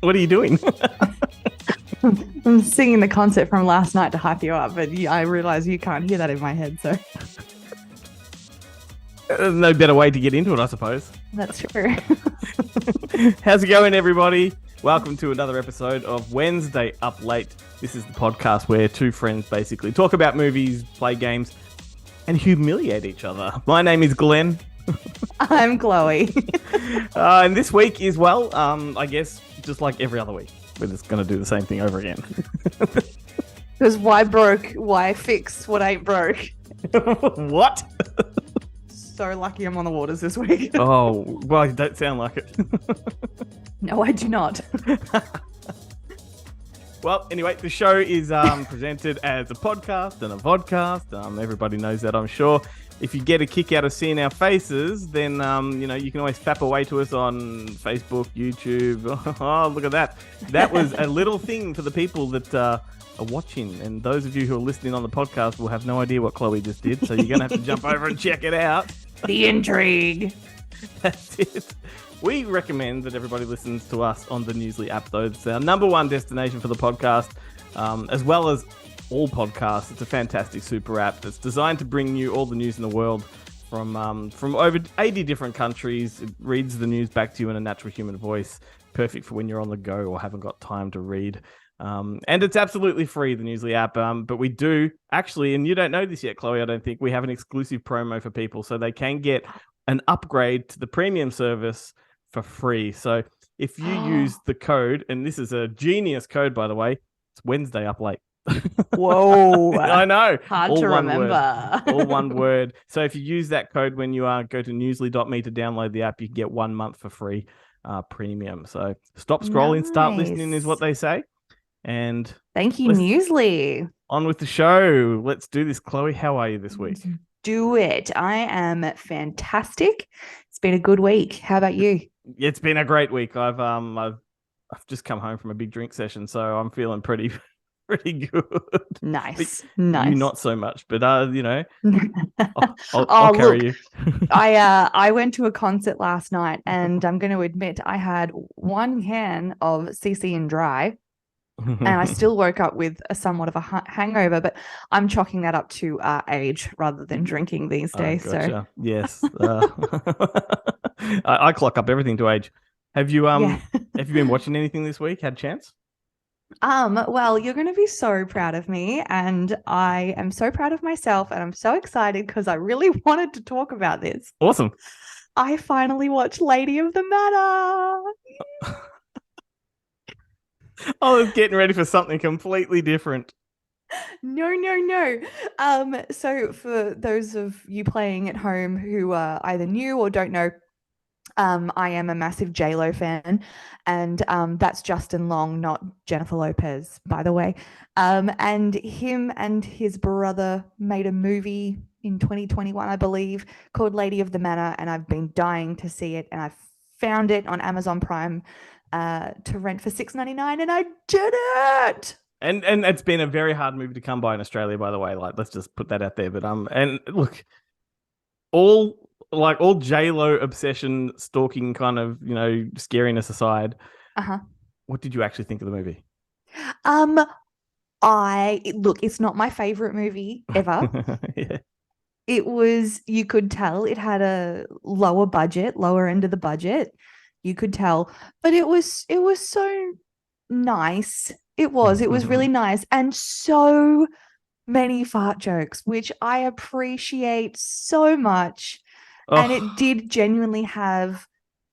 What are you doing? I'm singing the concert from last night to hype you up, but I realize you can't hear that in my head, so No better way to get into it, I suppose. that's true. How's it going, everybody? Welcome to another episode of Wednesday Up Late. This is the podcast where two friends basically talk about movies, play games, and humiliate each other. My name is Glenn. I'm Chloe. And this week is, well, I guess, just like every other week. We're just going to do the same thing over again. Because why broke? Why fix what ain't broke? What? So lucky I'm on the waters this week. Oh, well, you don't sound like it. No, I do not. Well, anyway, the show is presented as a podcast and a vodcast. Everybody knows that, I'm sure. If you get a kick out of seeing our faces, then, you can always fap away to us on Facebook, YouTube. Oh, look at that. That was a little thing for the people that are watching. And those of you who are listening on the podcast will have no idea what Chloe just did. So you're going to have to jump over and check it out. The intrigue. That's it. We recommend that everybody listens to us on the Newsly app, though. It's our number one destination for the podcast, as well as all podcasts. It's a fantastic super app that's designed to bring you all the news in the world from over 80 different countries. It reads the news back to you in a natural human voice, perfect for when you're on the go or haven't got time to read. And it's absolutely free, the Newsly app. But we do actually, and you don't know this yet, Chloe, I don't think, we have an exclusive promo for people so they can get an upgrade to the premium service for free. So if you use the code, and this is a genius code, by the way, it's Wednesday Up Late. Whoa. I know. Hard all to one remember. Word. All one word. So if you use that code when you go to newsly.me to download the app, you can get 1 month for free premium. So stop scrolling, start listening is what they say. And thank you, Newsly. On with the show. Let's do this. Chloe, how are you this week? Do it. I am fantastic. It's been a good week. How about you? It's been a great week. I've just come home from a big drink session, so I'm feeling pretty good. Nice. You Nice. not so much, but I'll Oh, carry look, you. I went to a concert last night, and I'm going to admit I had one can of CC and dry, and I still woke up with somewhat of a hangover. But I'm chalking that up to age rather than drinking these days. Gotcha. So yes, I clock up everything to age. Have you have you been watching anything this week? Had a chance? Well, you're going to be so proud of me, and I am so proud of myself, and I'm so excited because I really wanted to talk about this. Awesome. I finally watched Lady of the Manor. I was getting ready for something completely different. No. So for those of you playing at home who are either new or don't know, I am a massive J-Lo fan, and that's Justin Long, not Jennifer Lopez, by the way. And him and his brother made a movie in 2021, I believe, called Lady of the Manor, and I've been dying to see it, and I found it on Amazon Prime to rent for $6.99, and I did it. And it's been a very hard movie to come by in Australia, by the way. Like, let's just put that out there. But and look, all J-Lo obsession, stalking, kind of, scariness aside, what did you actually think of the movie? It's not my favorite movie ever. Yeah. It was, you could tell it had a lower end of the budget. You could tell, but it was so nice. It was really nice, and so many fart jokes, which I appreciate so much. Oh. And it did genuinely have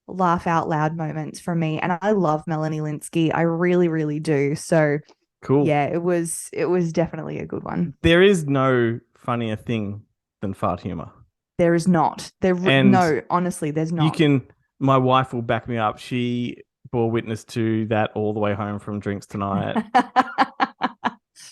laugh out loud moments for me, and I love Melanie Lynskey. I really, really do. So cool. Yeah, it was definitely a good one. There is no funnier thing than fart humor. There is not. No, honestly, there's not. My wife will back me up. She bore witness to that all the way home from drinks tonight.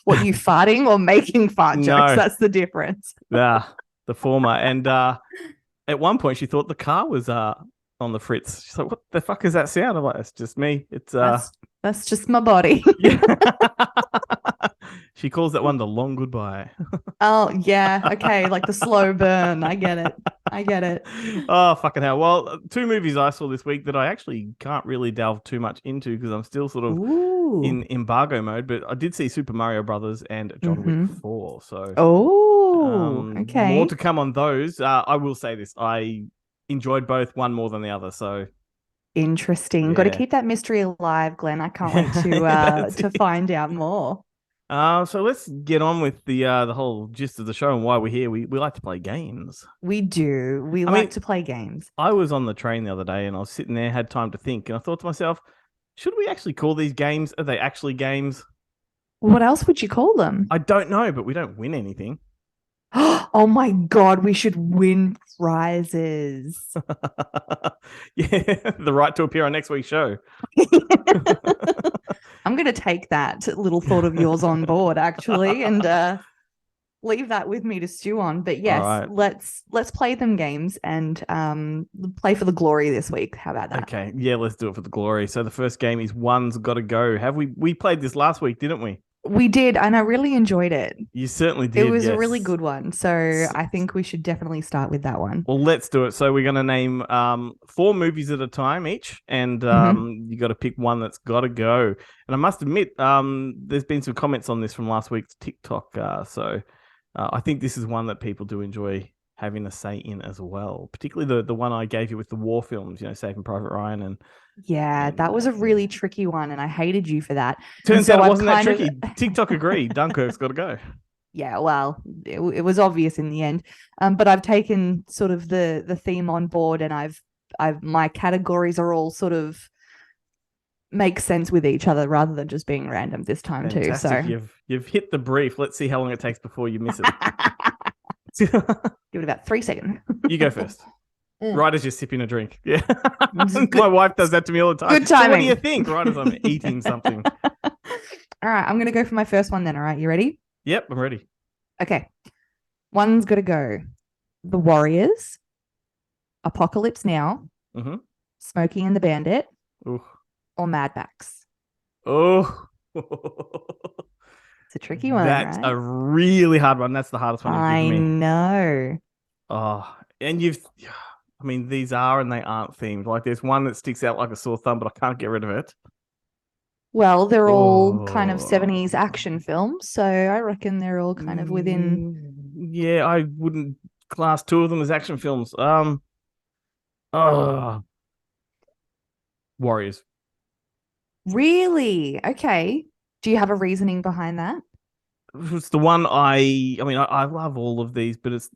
What, you farting or making fart jokes? No. That's the difference. Yeah, the former. And at one point, she thought the car was on the fritz. She's like, "What the fuck is that sound?" I'm like, "It's just me. It's that's just my body." She calls that one the long goodbye. Oh yeah, okay, like the slow burn. I get it. I get it. Oh, fucking hell. Well, two movies I saw this week that I actually can't really delve too much into because I'm still sort of Ooh. in embargo mode, but I did see Super Mario Brothers and John Wick Mm-hmm. 4. So Oh, more okay. to come on those. I will say this. I enjoyed both, one more than the other. So Interesting. Got to yeah. keep that mystery alive, Glenn. I can't wait That's to it. find out more. So let's get on with the whole gist of the show and why we're here. We like to play games. We do. We I like mean, to play games. I was on the train the other day and I was sitting there, had time to think, and I thought to myself, should we actually call these games? Are they actually games? What else would you call them? I don't know, but we don't win anything. Oh my God, we should win prizes. Yeah, the right to appear on next week's show. I'm going to take that little thought of yours on board, actually, and leave that with me to stew on. But All yes, right. let's play them games and play for the glory this week. How about that? Okay. Yeah, let's do it for the glory. So the first game is One's Gotta Go. Have we played this last week, didn't we? We did, and I really enjoyed it. You certainly It did, was a really yes. good one. So I think we should definitely start with that one. Well, let's do it. So we're gonna name four movies at a time each, and Mm-hmm. you got to pick one that's got to go. And I must admit, there's been some comments on this from last week's TikTok. So I think this is one that people do enjoy having a say in as well. Particularly the one I gave you with the war films, Saving Private Ryan Yeah, and that was a yeah. really tricky one, and I hated you for that. And Turns out so it I've wasn't that kind of, tricky. TikTok agreed. Dunkirk's got to go. yeah, well, it was obvious in the end. But I've taken sort of the theme on board, and I've my categories are all sort of make sense with each other rather than just being random this time too. Fantastic. So You've hit the brief. Let's see how long it takes before you miss it. give it about 3 seconds. You go first. Mm. Right as you're sipping a drink. Yeah. Good- My wife does that to me all the time. Good So what do timing. you think? Right as I'm eating something. All right, I'm gonna go for my first one then. All right, you ready? Yep, I'm ready. Okay. One's got to go. The Warriors, Apocalypse Now, Mm-hmm. Smokey and the Bandit, Ooh. or Mad Max. Oh. It's a tricky one, That's right? a really hard one. That's the hardest one you've I given me. know. Oh, and I mean, these are and they aren't themed. Like, there's one that sticks out like a sore thumb, but I can't get rid of it. Well, they're all kind of Oh. 70s action films, so I reckon they're all kind of within. Yeah, I wouldn't class two of them as action films. Oh, Warriors. Really? Okay. Do you have a reasoning behind that? It's the one I love all of these, but it's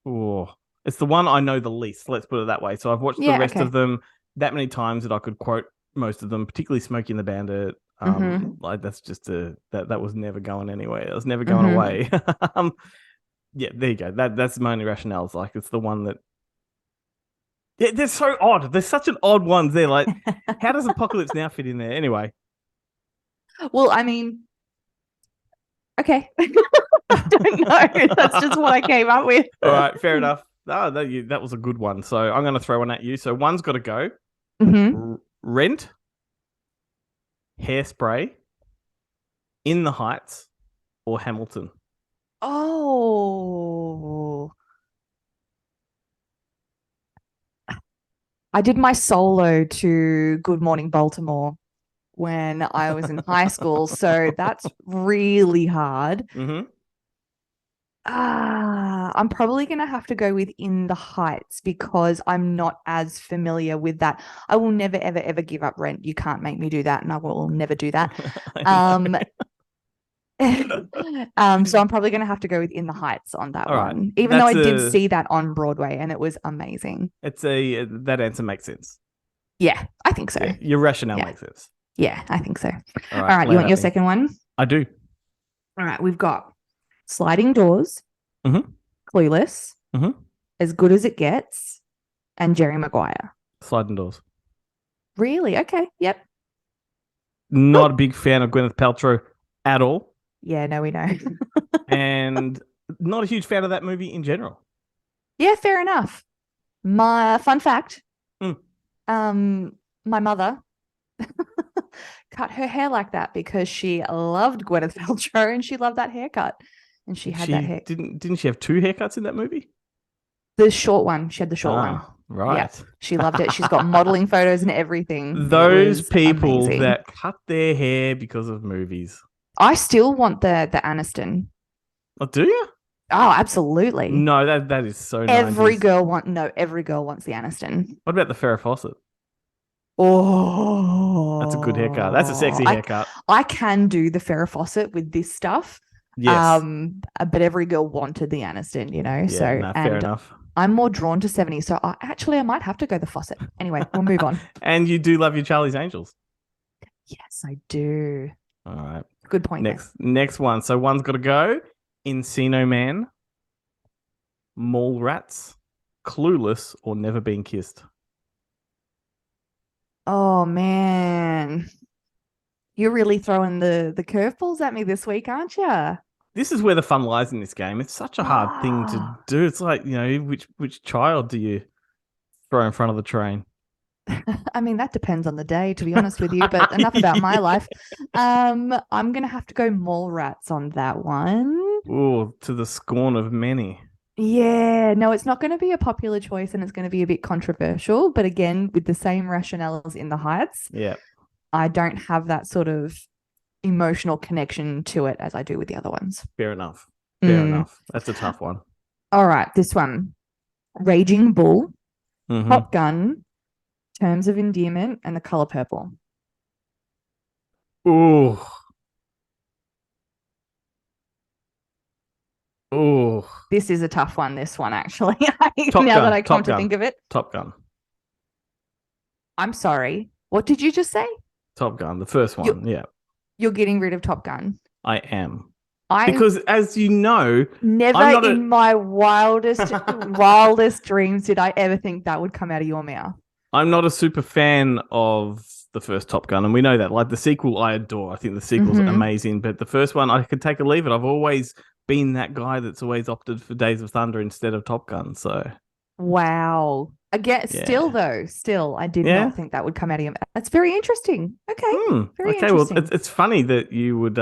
the one I know the least. Let's put it that way. So I've watched the Yeah, rest okay. of them that many times that I could quote most of them, particularly Smokey and the Bandit. Like that's just that was never going anywhere. It was never going away. Yeah, there you go. That's my only rationale. It's like it's the one that. Yeah, they're so odd. They're such an odd ones. They're like, how does Apocalypse Now fit in there? Anyway, Well, I mean, okay. I don't know. That's just what I came up with. all right, fair enough. Oh, that was a good one. So I'm going to throw one at you. So one's got to go. Mm-hmm. Rent, Hairspray, In the Heights, or Hamilton. Oh. I did my solo to Good Morning Baltimore when I was in high school, so that's really hard. Mm-hmm. I'm probably going to have to go with In the Heights because I'm not as familiar with that. I will never, ever, ever give up Rent. You can't make me do that, and I will never do that. So I'm probably going to have to go with In the Heights on that All right. one, even though I That's did see that on Broadway and it was amazing. that answer makes sense. Yeah, I think so. Yeah, your rationale Yeah. makes sense. Yeah, I think so. All All right, lay you it want at your me. second one? I do. All right, we've got Sliding Doors, Mhm. Clueless, Mhm. As Good as It Gets, and Jerry Maguire. Sliding Doors. Really? Okay. Yep. Not a big fan of Gwyneth Paltrow at all, Yeah, no, we know. and not a huge fan of that movie in general. Yeah, fair enough. My fun fact, Mm. my mother cut her hair like that because she loved Gwyneth Paltrow and she loved that haircut. And she had that hair. Didn't she have two haircuts in that movie? The short one. She had the short one. Ah, right. She loved it. She's got modeling photos and everything. It Those was people amazing. that cut their hair because of movies. I still want the Aniston. Oh, do you? Oh, absolutely. No, that is so Every 90s. girl wants the Aniston. What about the Farrah Fawcett? Oh, That's a good haircut. That's a sexy haircut. I can do the Farrah Fawcett with this stuff. Yes. But every girl wanted the Aniston, you know. Yeah, So no, and fair enough. I'm more drawn to 70s. So I might have to go the Fawcett. Anyway, we'll move on. And you do love your Charlie's Angels. Yes, I do. All right. Good point. Next one. So one's got to go. Encino Man, Mallrats, Clueless, or Never Been Kissed. Oh man, you're really throwing the curveballs at me this week, aren't you? This is where the fun lies in this game. It's such a hard thing to do. It's like, you know, which child do you throw in front of the train? I mean, that depends on the day, to be honest with you, but enough about my life. I'm going to have to go Mallrats on that one. Oh, to the scorn of many. Yeah, no, it's not going to be a popular choice and it's going to be a bit controversial, but again, with the same rationales in The Heights. Yeah. I don't have that sort of emotional connection to it as I do with the other ones. Fair enough. Fair enough. That's a tough one. All right, this one. Raging Bull, Top Gun, Terms of Endearment, and The Color Purple. Ooh. Ooh. This is a tough one, this one, actually. That I come to think of it. Top Gun. I'm sorry. What did you just say? Top Gun, the first one. You're getting rid of Top Gun. I am. Because as you know, never in my wildest dreams did I ever think that would come out of your mouth. I'm not a super fan of the first Top Gun, and we know that. Like the sequel, I adore. I think the sequel's amazing, but the first one, I could take or leave it. I've always been that guy that's always opted for Days of Thunder instead of Top Gun. So, wow. Again, still, I did not think that would come out of your mouth. That's very interesting. Okay, very interesting. Well, it's funny that you would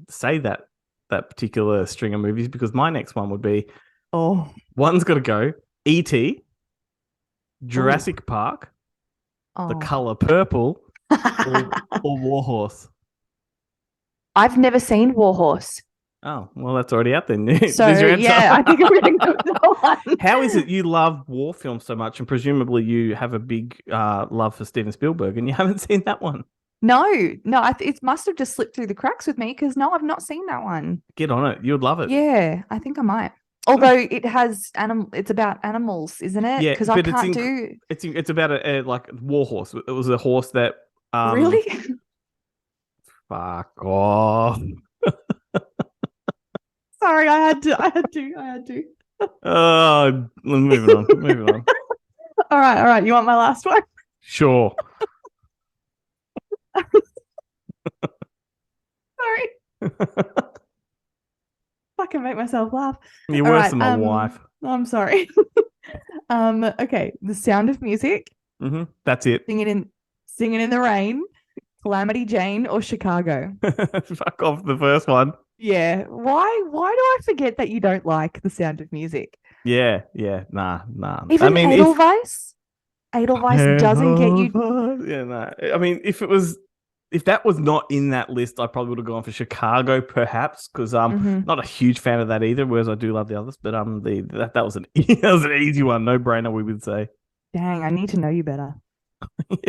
say that particular string of movies because my next one would be one's got to go E.T., Jurassic Park, The Color Purple, or War Horse. I've never seen War Horse. Oh, well, that's already out there. So, I think I'm going to go with that one. How is it you love war films so much and presumably you have a big love for Steven Spielberg and you haven't seen that one? No, it must have just slipped through the cracks with me because no, I've not seen that one. Get on it. You'd love it. Yeah, I think I might. Although it has it's about animals, isn't it? Yeah, because I can't do. It's about a like war horse. It was a horse that really. Fuck off. Sorry, I had to. Oh, moving on. All right. You want my last one? Sure. Sorry. I can make myself laugh. You're worse than my wife. I'm sorry. Okay. The Sound of Music. That's it. Singing in the Rain, Calamity Jane, or Chicago. Fuck off the first one. Yeah. Why do I forget that you don't like The Sound of Music? Yeah. Nah. Even Edelweiss? Edelweiss doesn't get you. Yeah, no. I mean, if that was not in that list, I probably would have gone for Chicago, perhaps, because I'm not a huge fan of that either. Whereas I do love the others, but that was an easy one, no brainer, we would say. Dang, I need to know you better.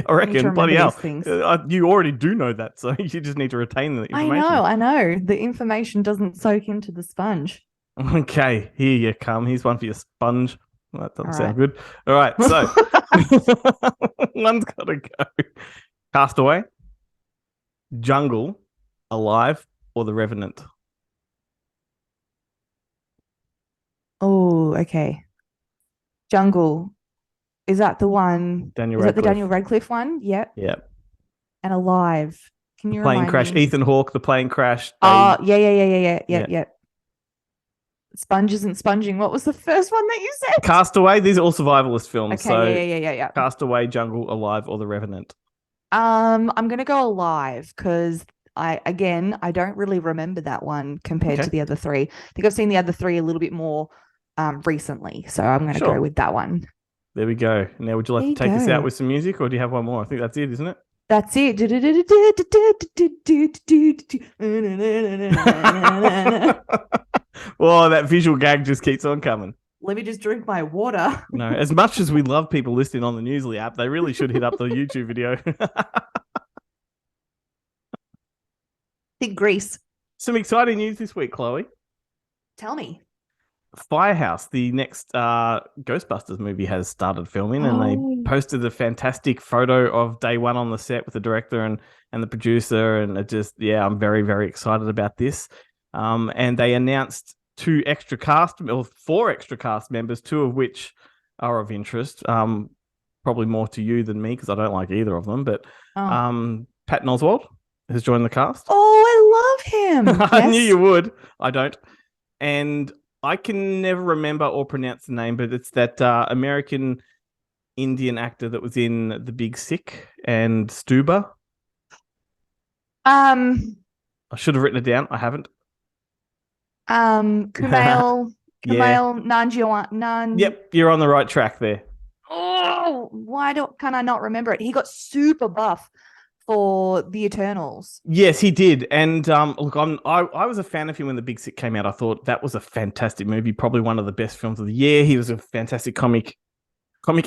I reckon, bloody hell. You already do know that, so you just need to retain the information. I know. The information doesn't soak into the sponge. Okay, here you come. Here's one for your sponge. Well, that doesn't sound good. All right, so one's got to go. Castaway, Jungle, Alive, or The Revenant? Oh, okay. Jungle. Is that the one? The Daniel Radcliffe one? Yep. And Alive. Can you plane crash? Me? Ethan Hawke, the plane crash. Yeah. Sponge isn't sponging. What was the first one that you said? Castaway. These are all survivalist films. Okay, yeah. Castaway, Jungle, Alive, or The Revenant? I'm gonna go Alive because I don't really remember that one compared to the other three. I think I've seen the other three a little bit more recently. So I'm going to Sure. go with that one. There we go. Now, would you like There to you take us out go. with some music, or do you have one more? I think that's it, isn't it? That's it. Well, that visual gag just keeps on coming. Let me just drink my water. No, as much as we love people listening on the Newsly app, they really should hit up the YouTube video. Think Grease. Some exciting news this week, Chloe. Tell me. Firehouse, the next Ghostbusters movie, has started filming, and they posted a fantastic photo of day one on the set with the director and the producer, and I'm very, very excited about this. And they announced four extra cast members, two of which are of interest. Probably more to you than me because I don't like either of them. But Patton Oswalt has joined the cast. Oh, I love him. I knew you would. I don't. And I can never remember or pronounce the name, but it's that American Indian actor that was in The Big Sick and Stuber. I should have written it down. I haven't. Kumail Nanjiani. Yep, you're on the right track there. Oh, why can I not remember it? He got super buff for the Eternals. Yes, he did. And look, I was a fan of him when The Big Sick came out. I thought that was a fantastic movie, probably one of the best films of the year. He was a fantastic comic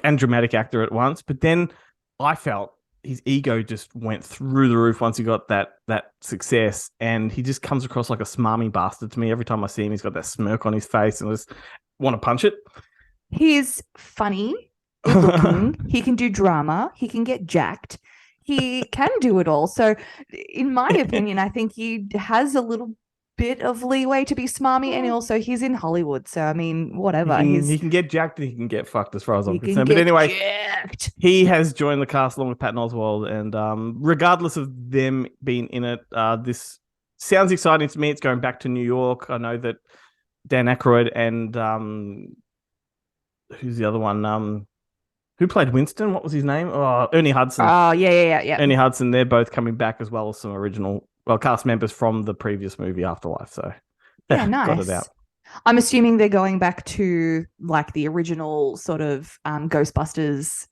and dramatic actor at once. But then I felt his ego just went through the roof once he got that success, and he just comes across like a smarmy bastard to me. Every time I see him, he's got that smirk on his face, and I just want to punch it. He's funny, good-looking. He can do drama. He can get jacked. He can do it all. So, in my opinion, I think he has a little bit of leeway to be smarmy, and also he's in Hollywood. So, I mean, whatever. He can get jacked and he can get fucked as far as I'm concerned. But anyway, jacked. He has joined the cast along with Patton Oswalt, and regardless of them being in it, this sounds exciting to me. It's going back to New York. I know that Dan Aykroyd and who's the other one? Who played Winston? What was his name? Oh, Ernie Hudson. Oh, yeah. Ernie Hudson. They're both coming back, as well as some original cast members from the previous movie Afterlife. So yeah, nice. Got it out. I'm assuming they're going back to like the original sort of Ghostbusters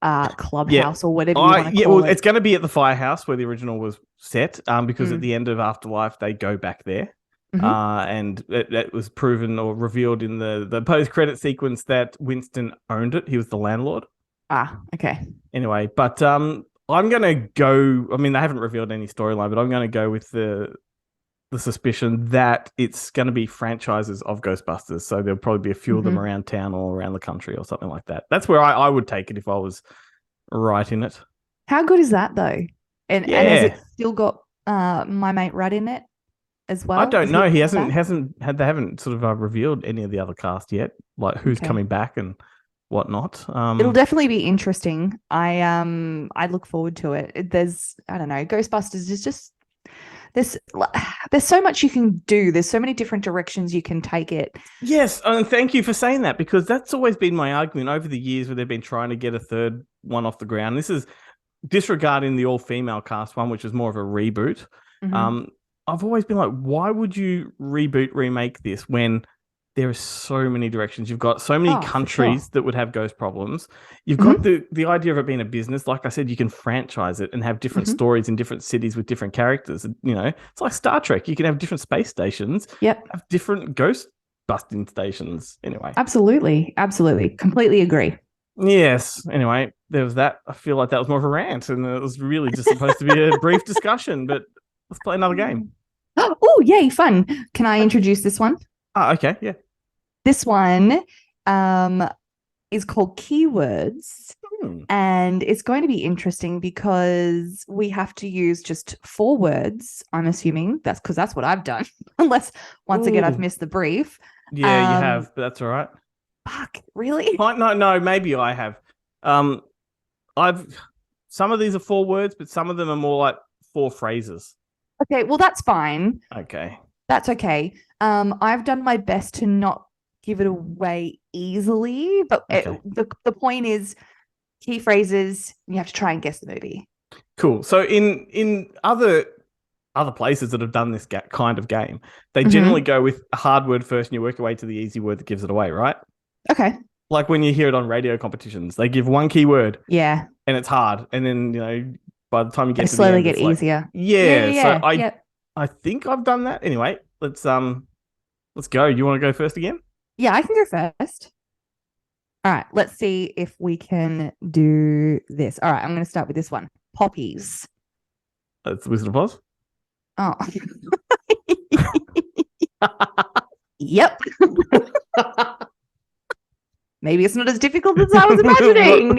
clubhouse or whatever you want to call it. It's going to be at the firehouse where the original was set, because at the end of Afterlife they go back there. And it was proven or revealed in the post-credit sequence that Winston owned it. He was the landlord. Okay. Anyway, but I'm going to go... I mean, they haven't revealed any storyline, but I'm going to go with the suspicion that it's going to be franchises of Ghostbusters. So there'll probably be a few of them around town or around the country or something like that. That's where I would take it if I was writing it. How good is that, though? And has it still got My Mate Rudd in it as well? I don't know. They haven't sort of revealed any of the other cast yet, like who's coming back and whatnot. It'll definitely be interesting. I look forward to it. I don't know, Ghostbusters is just there's so much you can do. There's so many different directions you can take it. Yes, and thank you for saying that, because that's always been my argument over the years where they've been trying to get a third one off the ground. This is disregarding the all-female cast one, which is more of a reboot. I've always been like, why would you remake this when there are so many directions? You've got so many countries that would have ghost problems. You've got the idea of it being a business. Like I said, you can franchise it and have different stories in different cities with different characters. You know, it's like Star Trek. You can have different space stations. Yep. Have different ghost busting stations. Anyway. Absolutely. Completely agree. Yes. Anyway, there was that. I feel like that was more of a rant, and it was really just supposed to be a brief discussion, but let's play another game. Oh, yay, fun. Can I introduce this one? Okay, yeah. This one is called Keywords, and it's going to be interesting because we have to use just 4 words, I'm assuming. That's because that's what I've done, unless once again I've missed the brief. Yeah, you have, but that's all right. Fuck, really? No, maybe I have. Some of these are 4 words, but some of them are more like 4 phrases. Okay, well, that's fine. Okay. That's okay. I've done my best to not give it away easily, but the point is key phrases, you have to try and guess the movie. Cool. So in other other places that have done this kind of game, they Mhm. generally go with a hard word first and you work your way to the easy word that gives it away, right? Okay. Like when you hear it on radio competitions, they give one keyword Yeah. and it's hard. And then, by the time you They get to the slowly end, get it's like, easier. yeah. So Yep. I think I've done that. Anyway, let's go. You want to go first again? Yeah, I can go first. All right, let's see if we can do this. All right, I'm going to start with this one. Poppies. That's Wizard of Oz. Oh. Yep. Maybe it's not as difficult as I was imagining.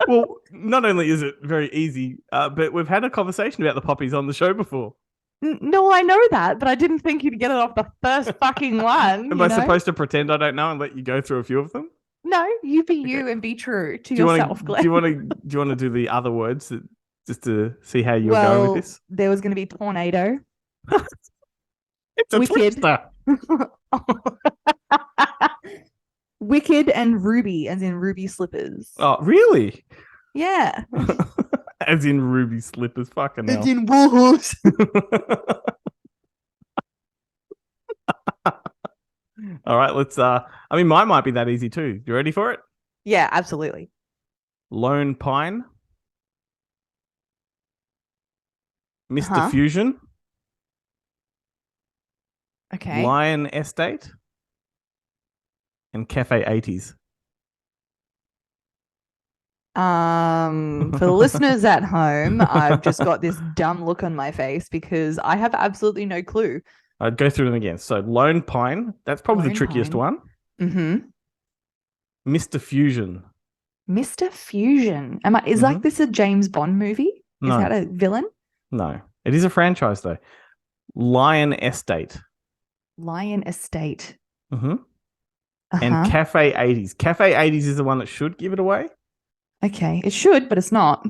Well, not only is it very easy, but we've had a conversation about the poppies on the show before. No, I know that, but I didn't think you'd get it off the first fucking one. Am I supposed to pretend I don't know and let you go through a few of them? No, you be Okay. you and be true to Do you yourself, want Glenn. do you want to do the other words just to see how you're going Well, with this? there was going to be tornado, It's a Wicked. twister. Wicked, and Ruby, as in Ruby slippers. Oh, really? Yeah. As in ruby slippers. Fucking hell. As in wolves. All right, let's mine might be that easy too. You ready for it? Yeah, absolutely. Lone Pine. Mr. Huh? Fusion. Okay. Lion Estate. And Cafe 80s. For the listeners at home, I've just got this dumb look on my face because I have absolutely no clue. I'd go through them again. So Lone Pine, that's probably Lone the trickiest Pine. one. Mm-hmm. Mr. Fusion. Mr. Fusion. Is like this a James Bond movie? No. Is that a villain? No. It is a franchise though. Lion Estate. Lion Estate. Mm-hmm. And Cafe 80s. Cafe 80s is the one that should give it away. Okay, it should, but it's not.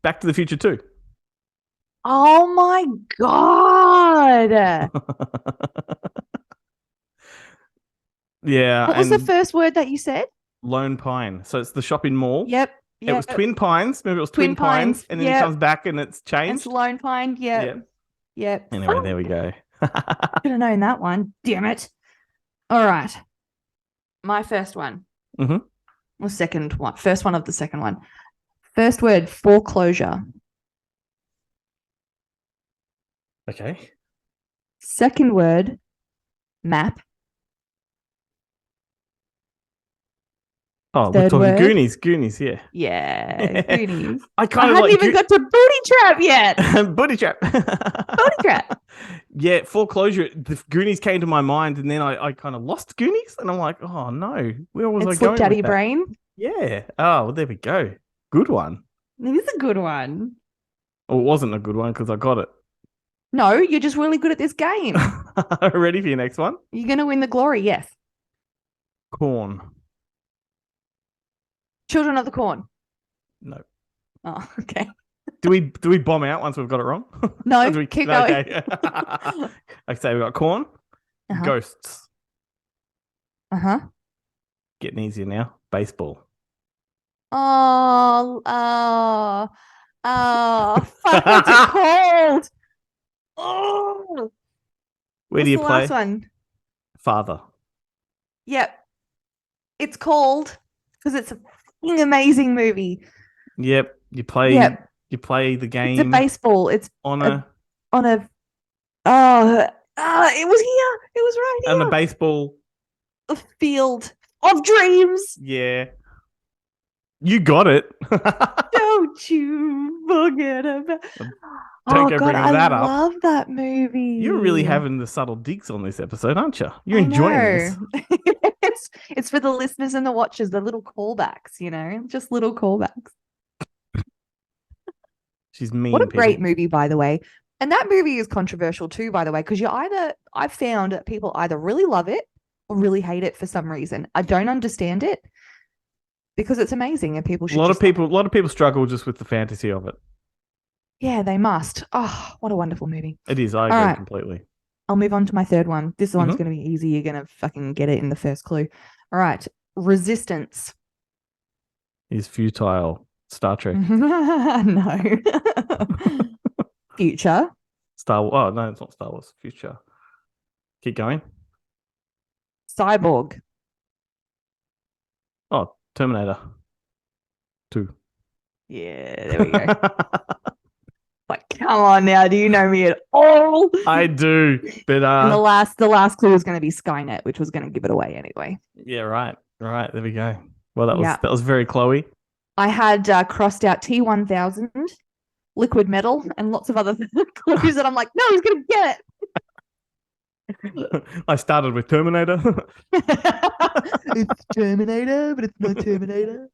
Back to the Future 2. Oh my God. Yeah. What was the first word that you said? Lone Pine. So it's the shopping mall. Yep. It was Twin Pines. Remember, it was Twin Pines. And then he comes back and it's changed. It's Lone Pine. Yep. Anyway, there we go. Should have known that one. Damn it. All right. My first one. Mm-hmm. Or second one. First one of the second one. First word, foreclosure. Okay. Second word, map. Oh, Third we're talking word. Goonies. Goonies, yeah. Yeah, Goonies. I I hadn't even got to booty trap yet. Booty trap. Booty trap. Yeah, foreclosure. The Goonies came to my mind, and then I kind of lost Goonies, and I'm like, oh no, where was I going? It slipped out of your brain. Yeah. Oh, well, there we go. Good one. It is a good one. Well, it wasn't a good one because I got it. No, you're just really good at this game. Ready for your next one? You're gonna win the glory. Yes. Corn. Children of the Corn. No. Oh, okay. Do we bomb out once we've got it wrong? No, keep going. Okay. Like say we got corn, ghosts. Getting easier now. Baseball. Oh, fuck, what's it called? Oh, Where do you play? Last one? Father. Yep. It's called because it's a fucking amazing movie. Yep. You play. Yep. You play the game. It's a baseball. It's on a. It was here. It was right here. And the baseball. A field of dreams. Yeah. You got it. Don't you forget about. Don't go bringing that up. I love that movie. You're really having the subtle digs on this episode, aren't you? You're enjoying this. It's for the listeners and the watchers, the little callbacks, just little callbacks. She's mean. What a great movie, by the way. And that movie is controversial too, by the way, because I've found that people either really love it or really hate it for some reason. I don't understand it because it's amazing and people should. A lot of people struggle just with the fantasy of it. Yeah, they must. Oh, what a wonderful movie. It is. I agree completely. I'll move on to my third one. This one's going to be easy. You're going to fucking get it in the first clue. All right. Resistance. Is futile. Star Trek. No. Future. Star Wars. Oh, no, it's not Star Wars. Future. Keep going. Cyborg. Oh, Terminator 2. Yeah, there we go. Like, come on now. Do you know me at all? I do. But And the last clue was going to be Skynet, which was going to give it away anyway. yeah, right. Right. There we go. Well, that Yeah. was very Chloe. I had crossed out T1000, liquid metal, and lots of other clues that I'm like, no, he's going to get I started with Terminator. It's Terminator, but it's not Terminator.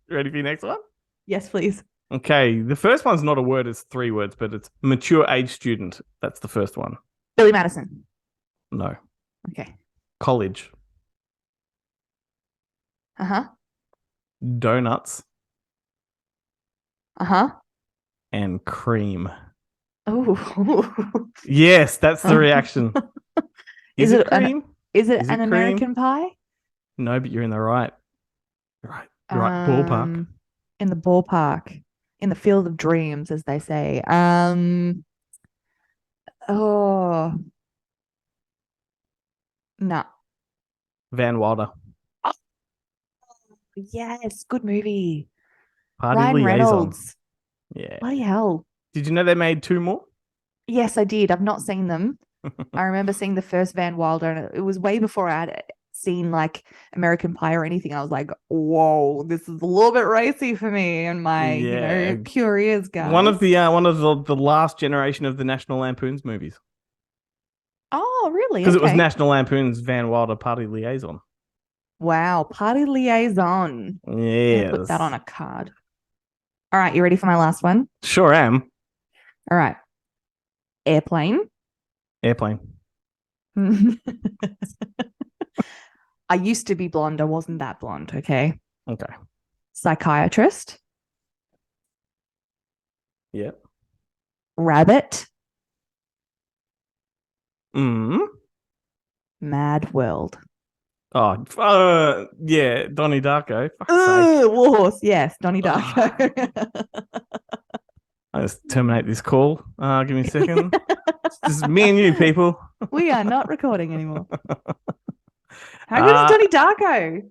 Ready for your next one? Yes, please. Okay, the first one's not a word, it's 3 words, but it's mature age student. That's the first one. Billy Madison. No. Okay. College. Uh-huh. Donuts Uh-huh. and cream. Oh. Yes, that's the reaction. Is it cream? Is it Is an it American Pie? No, but you're in the right. Right ballpark. In the ballpark. In the field of dreams, as they say. Oh. No. Van Wilder. Yes, good movie. Party Ryan Liaison. Reynolds. Yeah. Bloody hell. Did you know they made 2 more? Yes, I did. I've not seen them. I remember seeing the first Van Wilder, and it was way before I had seen like American Pie or anything. I was like, whoa, this is a little bit racy for me and my, Yeah. pure ears, guys. One of the last generation of the National Lampoon's movies. Oh, really? Because it was Okay. National Lampoon's Van Wilder Party Liaison. Wow, Party Liaison. Yeah. Put that on a card. All right, you ready for my last one? Sure am. All right. Airplane. Airplane. I used to be blonde. I wasn't that blonde, okay? Okay. Psychiatrist. Yeah. Rabbit. Mm. Mad World. Oh, yeah, Donnie Darko. Fuck's sake. Ugh, Warhorse. Yes, Donnie Darko. I just terminate this call. Give me a second. It's just me and you, people. We are not recording anymore. How good is Donnie Darko?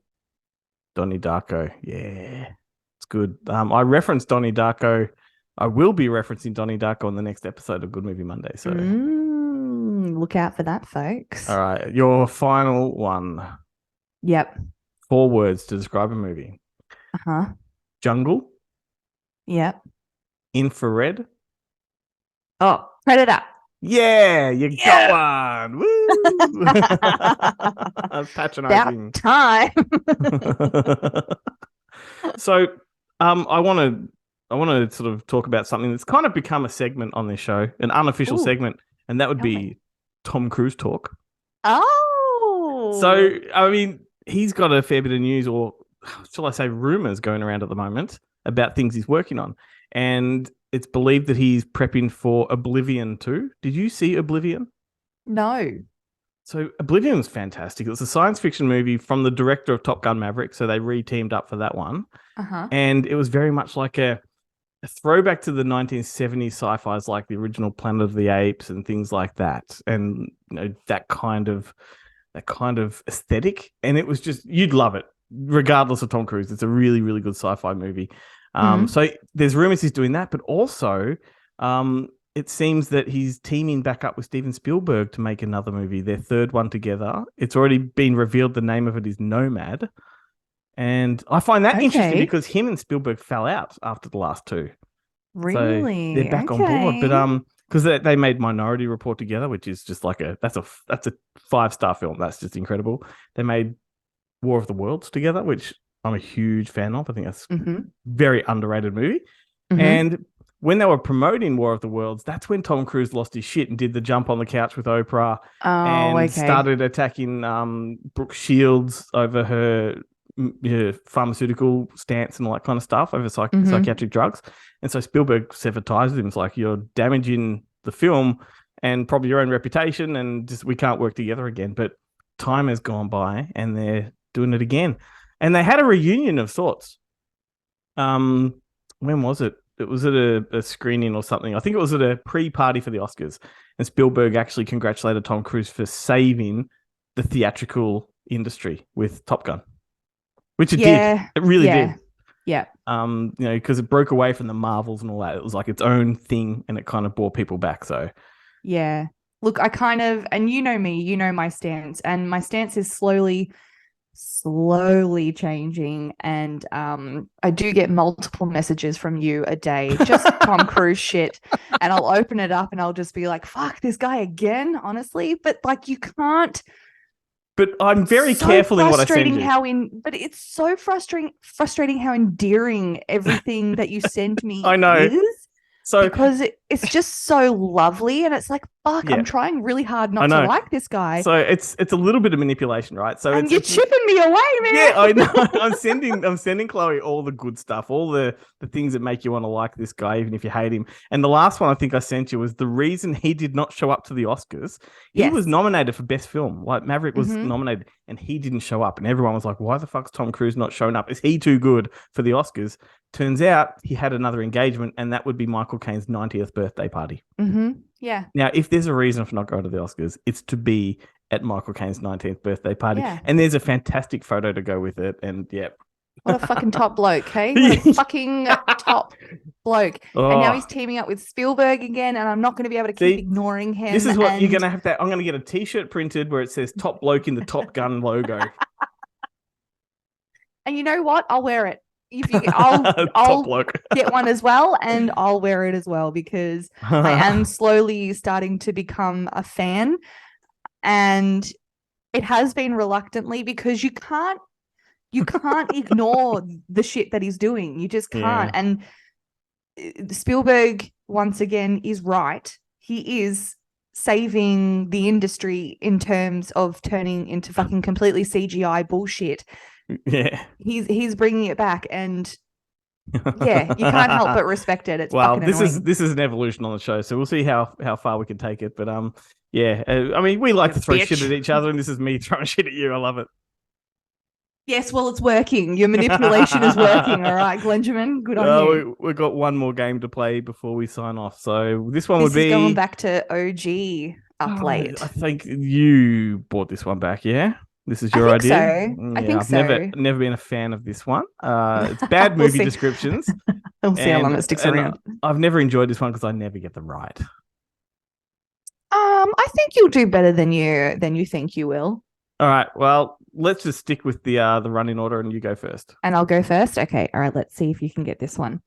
Donnie Darko. Yeah, it's good. I referenced Donnie Darko. I will be referencing Donnie Darko on the next episode of Good Movie Monday. So look out for that, folks. all right, your final one. Yep. 4 words to describe a movie. Uh-huh. Jungle. Yep. Infrared. Oh, Predator. Yeah, you got one. Woo! That's patronizing. About time. So, I want to sort of talk about something that's kind of become a segment on this show, an unofficial segment, and that would be Tom Cruise talk. Oh. So, I mean, he's got a fair bit of news, or shall I say rumors, going around at the moment about things he's working on. And it's believed that he's prepping for Oblivion 2. Did you see Oblivion? No. So Oblivion's fantastic. It's a science fiction movie from the director of Top Gun Maverick. So they re-teamed up for that one. Uh-huh. And it was very much like a throwback to the 1970s sci-fis, like the original Planet of the Apes and things like that. And that kind of aesthetic. And it was just, you'd love it, regardless of Tom Cruise. It's a really, really good sci-fi movie. So there's rumors he's doing that, but also it seems that he's teaming back up with Steven Spielberg to make another movie, their third one together. It's already been revealed the name of it is Nomad. And I find that interesting because him and Spielberg fell out after the last 2. Really? So they're back on board. But because they made Minority Report together, which is just like that's a 5-star film. That's just incredible. They made War of the Worlds together, which I'm a huge fan of. I think that's a very underrated movie. And when they were promoting War of the Worlds, that's when Tom Cruise lost his shit and did the jump on the couch with Oprah and started attacking Brooke Shields over her pharmaceutical stance and all that kind of stuff, over psychiatric drugs. And so Spielberg severed ties with him. It's like, you're damaging the film and probably your own reputation, and just we can't work together again. But time has gone by and they're doing it again. And they had a reunion of sorts. When was it? It was at a screening or something. I think it was at a pre-party for the Oscars, and Spielberg actually congratulated Tom Cruise for saving the theatrical industry with Top Gun, which it did. It really did. Yeah. Because it broke away from the Marvels and all that. It was like its own thing, and it kind of brought people back. So, yeah. Look, and you know me, you know my stance, and my stance is slowly changing. And I do get multiple messages from you a day, just Tom Cruise shit. And I'll open it up and I'll just be like, fuck this guy again, honestly. But like, you can't. But I'm very careful in what I send you. But it's so frustrating how endearing everything that you send me I know. is. So because it's just so lovely, and it's like, fuck, I'm trying really hard not to like this guy. So it's a little bit of manipulation, right? So you're chipping me away, man. Yeah, I know. I'm sending Chloe all the good stuff, all the things that make you want to like this guy, even if you hate him. And the last one I think I sent you was the reason he did not show up to the Oscars. He was nominated for Best Film. Like Maverick was nominated, and he didn't show up. And everyone was like, why the fuck's Tom Cruise not showing up? Is he too good for the Oscars? Turns out he had another engagement, and that would be Michael Caine's 90th birthday party. Yeah. Now, if there's a reason for not going to the Oscars, it's to be at Michael Caine's 19th birthday party. Yeah. And there's a fantastic photo to go with it. And what a fucking top bloke, hey? What a fucking top bloke. Oh. And now he's teaming up with Spielberg again, and I'm not going to be able to keep ignoring him. This is what you're going to have to... I'm going to get a T-shirt printed where it says Top Bloke in the Top Gun logo. And you know what? I'll wear it. I'll get one as well, and I'll wear it as well, because I am slowly starting to become a fan, and it has been reluctantly, because you can't ignore the shit that he's doing. You just can't. Yeah. And Spielberg, once again, is right. He is saving the industry in terms of turning into fucking completely CGI bullshit. Yeah, he's bringing it back, and yeah, you can't help but respect it. It's this is an evolution on the show, so we'll see how far we can take it. But I mean, we like to throw shit at each other, and this is me throwing shit at you. I love it. Yes, well, it's working. Your manipulation is working. All right, Glenjamin, good on you. We've got one more game to play before we sign off. So this would be going back to OG up late. I think you bought this one back, yeah? This is your idea? So. I think so. I've never been a fan of this one. It's bad movie descriptions. We'll see how long it sticks around. I've never enjoyed this one because I never get them right. I think you'll do better than you think you will. All right. Well, let's just stick with the running order, and you go first. And I'll go first? Okay. All right. Let's see if you can get this one.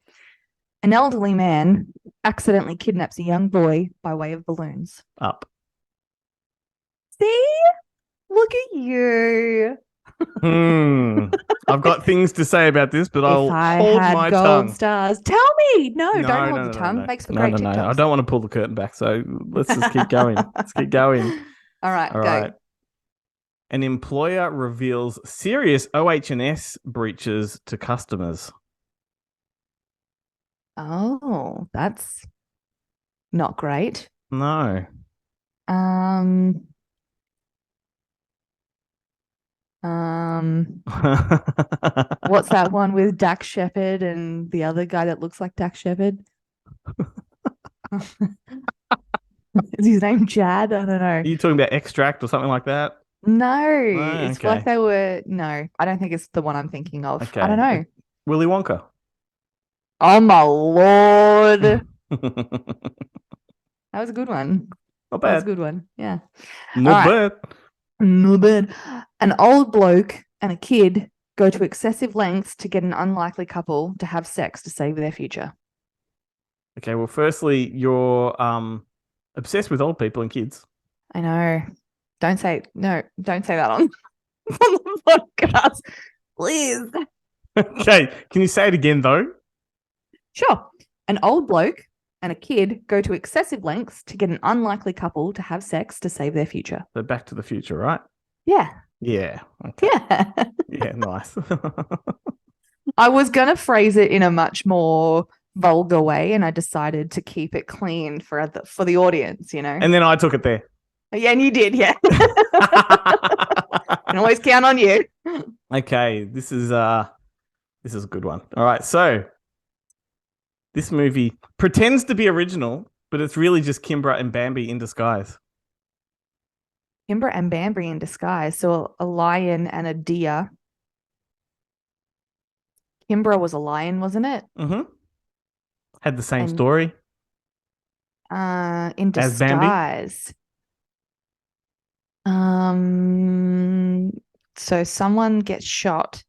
An elderly man accidentally kidnaps a young boy by way of balloons. Up. See? Look at you. I've got things to say about this, but I'll hold my tongue. Stars. Tell me. No, don't hold the tongue. Makes for great TikToks. I don't want to pull the curtain back, so let's just keep going. Let's keep going. All right, go. An employer reveals serious OH&S breaches to customers. Oh, that's not great. No. What's that one with Dax Shepard and the other guy that looks like Dax Shepard? Is his name Chad? I don't know. Are you talking about Extract or something like that? No, it's like they were. No, I don't think it's the one I'm thinking of. Okay. I don't know. Willy Wonka. Oh my lord. That was a good one. Not bad. That was a good one. Yeah. Not bad. Not bad. An old bloke and a kid go to excessive lengths to get an unlikely couple to have sex to save their future. Okay, well, firstly, you're obsessed with old people and kids. I know. Don't say that on the podcast, please. Okay, can you say it again, though? Sure. An old bloke and a kid go to excessive lengths to get an unlikely couple to have sex to save their future. So Back to the Future, right? Yeah. Yeah. Okay. Yeah. Yeah, nice. I was going to phrase it in a much more vulgar way, and I decided to keep it clean for the audience, you know? And then I took it there. Yeah, and you did, yeah. Can always count on you. Okay, this is This is a good one. All right, so this movie pretends to be original, but it's really just Kimbra and Bambi in disguise. Kimbra and Bambi in disguise. So a lion and a deer. Kimbra was a lion, wasn't it? Mm-hmm. Had the same And- story. In As Bambi? disguise. So someone gets shot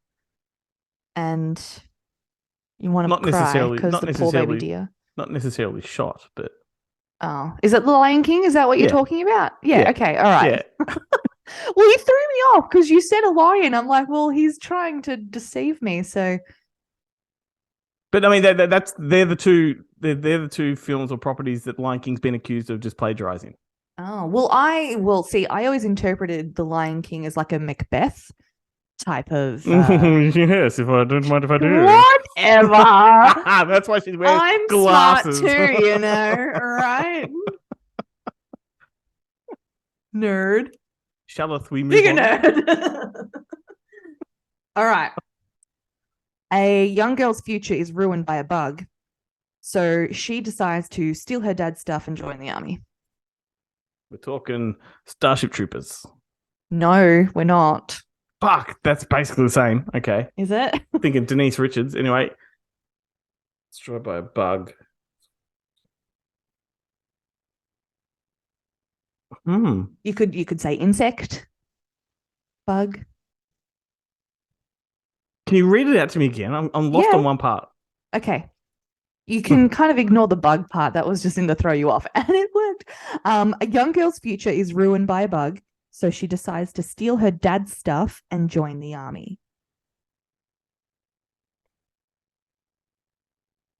and you want to Not cry necessarily- because not the poor baby necessarily. deer. Not necessarily shot, but Oh, is it The Lion King? Is that what you're Yeah. talking about? Yeah, Yeah. okay, all right. yeah. Well, you threw me off because you said a lion. I'm like, well, he's trying to deceive me. So, But I mean, they're the two films or properties that Lion King's been accused of just plagiarizing. oh, well, see, I always interpreted The Lion King as like a Macbeth type of. Yes, if I don't mind if I do. Whatever. That's why she's wearing I'm glasses. smart too, you know, right? Nerd. Shalleth we move Bigger on? nerd. All right. A young girl's future is ruined by a bug. So she decides to steal her dad's stuff and join the army. We're talking Starship Troopers. No, we're not. Fuck, that's basically the same. Okay. Is it? Thinking Denise Richards. Anyway, destroyed by a bug. You could say insect, bug. Can you read it out to me again? I'm lost Yeah. on one part. Okay. You can kind of ignore the bug part. That was just in to throw you off. And it worked. A young girl's future is ruined by a bug. So she decides to steal her dad's stuff and join the army.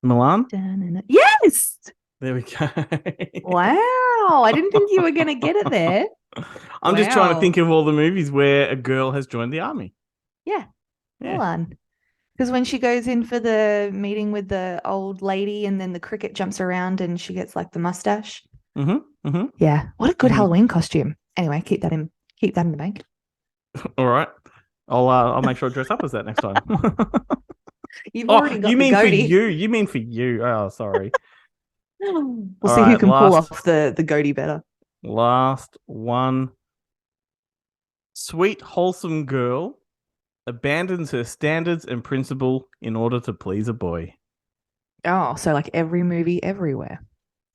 Milan? Da-na-na. Yes! There we go. Wow. I didn't think you were going to get it there. I'm just trying to Wow. think of all the movies where a girl has joined the army. Yeah. Yeah. Hold on. Because when she goes in for the meeting with the old lady and then the cricket jumps around and she gets like the mustache. Mm-hmm. Mm-hmm. Yeah. What a good Mhm. Halloween costume. Anyway, keep that in the bank. All right. I'll make sure I dress up as that next time. You've Oh, already got you the mean for goatee. you? You mean for you? Oh, sorry. We'll All see who right, can pull last- off the goatee better. Last one. Sweet, wholesome girl abandons her standards and principle in order to please a boy. Oh, so like every movie everywhere.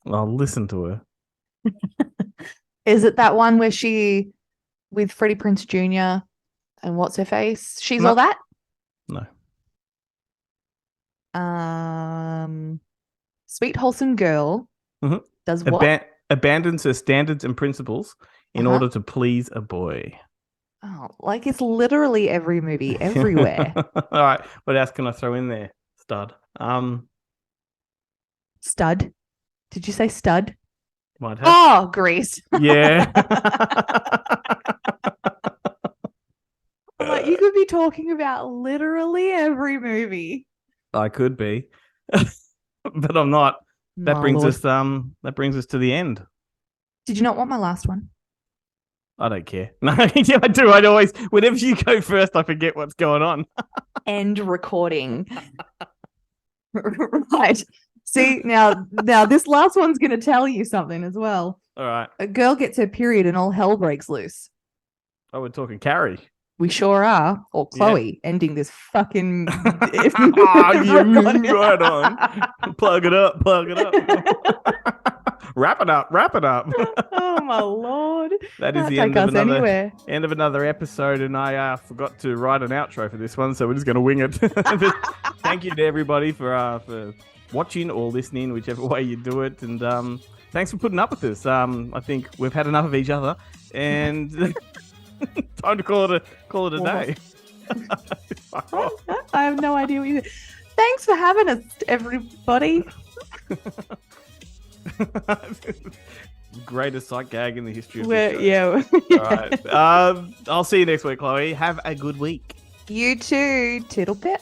I'll listen to her. Is it that one where she with Freddie Prinze Jr. and what's her face? She's No. all that? No. Sweet wholesome girl Mhm. does what? Abandons her standards and principles in Uh-huh. order to please a boy. Oh, like it's literally every movie everywhere. All right. What else can I throw in there? Stud. Stud. Did you say stud? Might have. Oh, Grease. Yeah. I'm like, you could be talking about literally every movie. I could be. But I'm not. That My brings Lord. us to the end. Did you not want my last one? I don't care. No, yeah, I do. I'd always, whenever you go first, I forget what's going on. End recording. Right. See, now this last one's going to tell you something as well. All right. A girl gets her period and all hell breaks loose. Oh, we're talking Carrie. We sure are. Or Yeah. Chloe ending this fucking. Right on. Plug it up. Wrap it up. Oh my Lord. That is Can't the take end of us anywhere. another episode, and I forgot to write an outro for this one, so we're just going to wing it. But thank you to everybody for watching or listening, whichever way you do it, and thanks for putting up with this. I think we've had enough of each other, and time to call it a day. Fuck off. I have no idea what you. Thanks for having us, everybody. Greatest sight gag in the history of We're, this show. yeah. All right. I'll see you next week, Chloe. Have a good week. You too, Tiddlepet.